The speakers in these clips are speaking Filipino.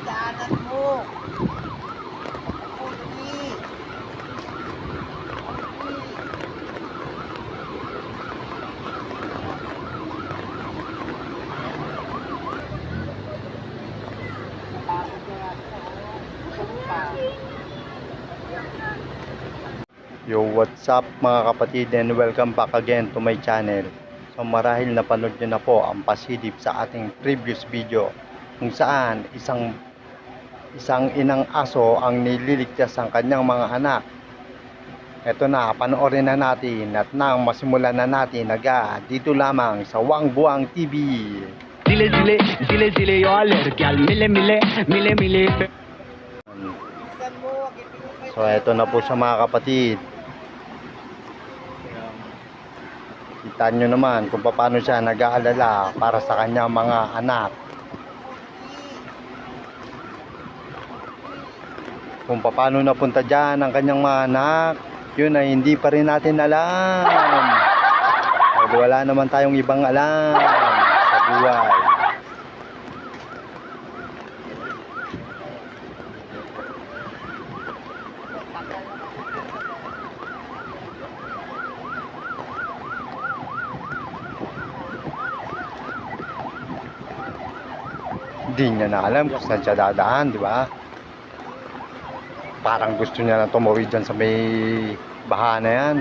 daanan mo. Dali. Yo, what's up mga kapatid, and welcome back again to my channel. So marahil napanood nyo na po ang pasilip sa ating previous video kung saan isang inang aso ang nililigtas ang kanyang mga anak. Eto na, panoorin na natin at nang masimulan na natin agad dito lamang sa Wang Buang TV. Zile zile zile zile yo alergi al mile mile mile mile. Isan mo, kipinumin So eto na po siya mga kapatid. Kita nyo naman kung paano siya nag-aalala para sa kanyang mga anak. Kung paano napunta dyan ang kanyang mga anak, yun ay hindi pa rin natin alam. Dahil wala naman tayong ibang alam sa buhay. Hindi niya na alam kung saan siya dadaan, di ba? Parang gusto niya na tumawid dyan sa may baha na yan.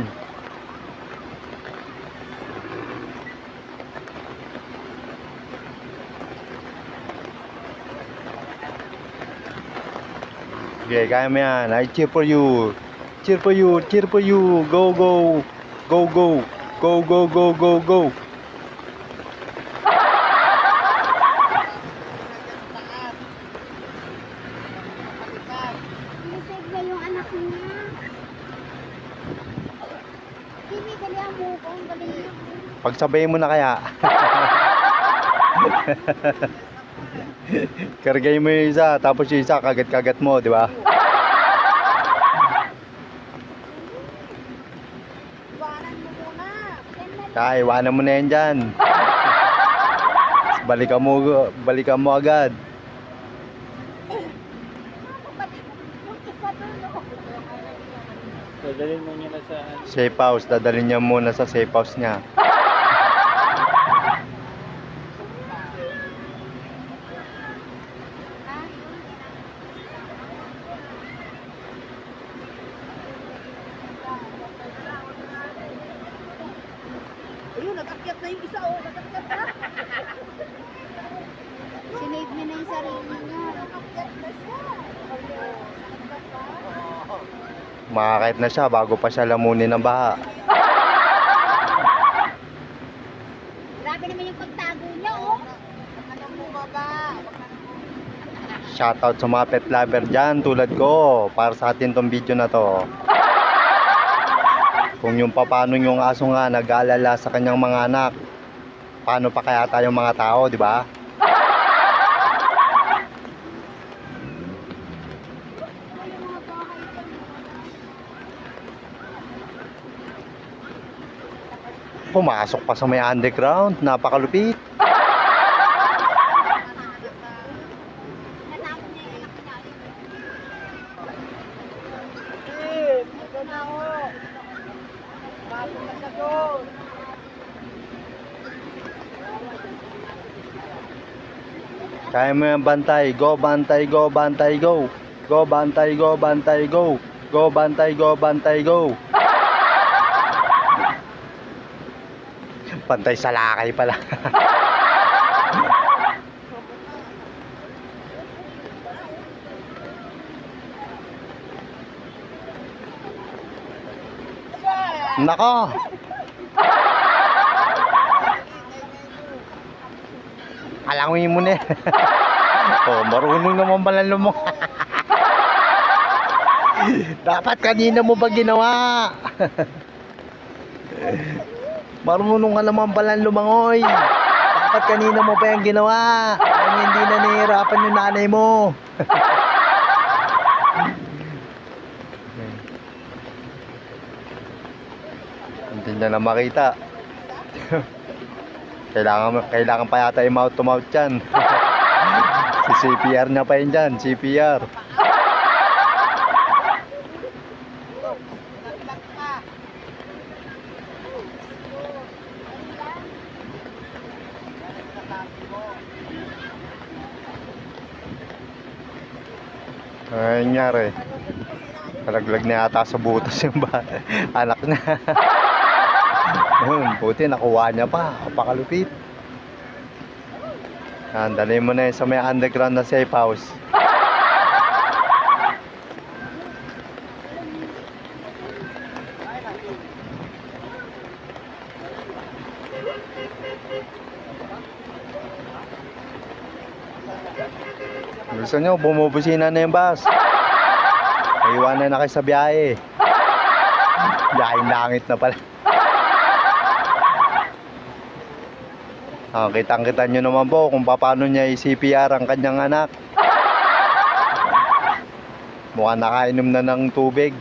Okay, kaya mo yan. I cheer for you. Cheer for you, cheer for you. Go, go. Go, go. Go, go, go, go, go. Sinisave na yung anak niya. Kimi, dali ang mukong, dali yung... Pagsabayin mo na kaya. Kargay mo yung isa, tapos yung isa kagat-kagat mo, di ba? Iwanan mo muna. Kaya iwanan mo na yan dyan. Balikan mo agad. Yung isa doon, no? Dadalhin mo niya na sa... Safe house, dadalhin niya muna sa safe house niya. Ayun, nag-akyat na yung isa, oh. Nag-akyat na. Sinave niya na yung sarili niya. Makakait na siya bago pa siya lamunin ng baha. Grabe naman yung pagtago niya, oh. Anong bumaba? Shoutout sa mga pet lover dyan tulad ko para sa atin tong video na to. Kung yung paano yung aso nga nag-aalala sa kanyang mga anak, paano pa kaya tayong mga tao, di ba? Pumasok pa sa may underground, napakalupit. Natakot niya yung anak niya. Ito na, oh. Bago na siya doon. Kaya mo yung bantay, go bantay, go bantay, go. Go bantay, go bantay, go. Go bantay, go bantay, go. Bantay sa lakay pala. Nako. Alangin mo na. Oh, marunong naman pala lumong. Dapat kanina mo ba ginawa? Marunong ka naman pala lumangoy. Dapat kanina mo pa yung ginawa. Ang hindi na nahihirapan yung nanay mo. Hindi niya na makita. Kailangan pa yata i-mouth to mouth yan. Si CPR na pa yun dyan, CPR. Ay, nangyari. Kalaglag na yata sa butas yung anak niya. Yun, buti nakuha niya pa. Pakalupit. Yan, dalhin mo na yun sa may underground na safe house. Gusto nyo, bumubusina na yung bus. Iwanan na kayo sa biyahe. Biyaheng langit na pala. Kitang-kita nyo naman po kung paano niya i-CPR ang kanyang anak. Mukhang nakainom na ng tubig.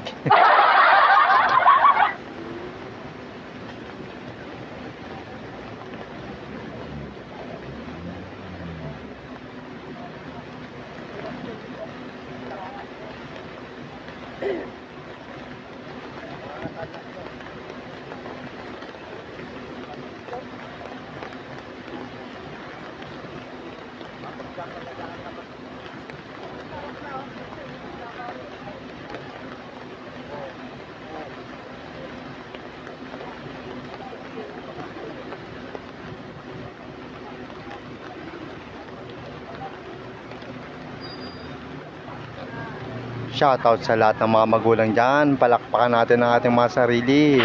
Shoutout sa lahat ng mga magulang dyan. Palakpakan natin ang ating mga sarili.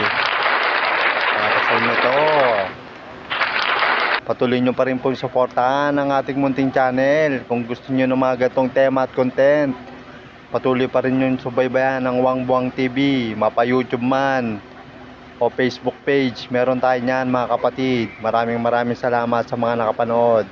Para sa inyo to. Patuloy nyo pa rin pong suportahan ang ating munting channel. Kung gusto nyo ng mga gatong tema at content, patuloy pa rin yung subaybayan ng Wang Buang TV. Mapa YouTube man o Facebook page. Meron tayo niyan mga kapatid. Maraming salamat sa mga nakapanood.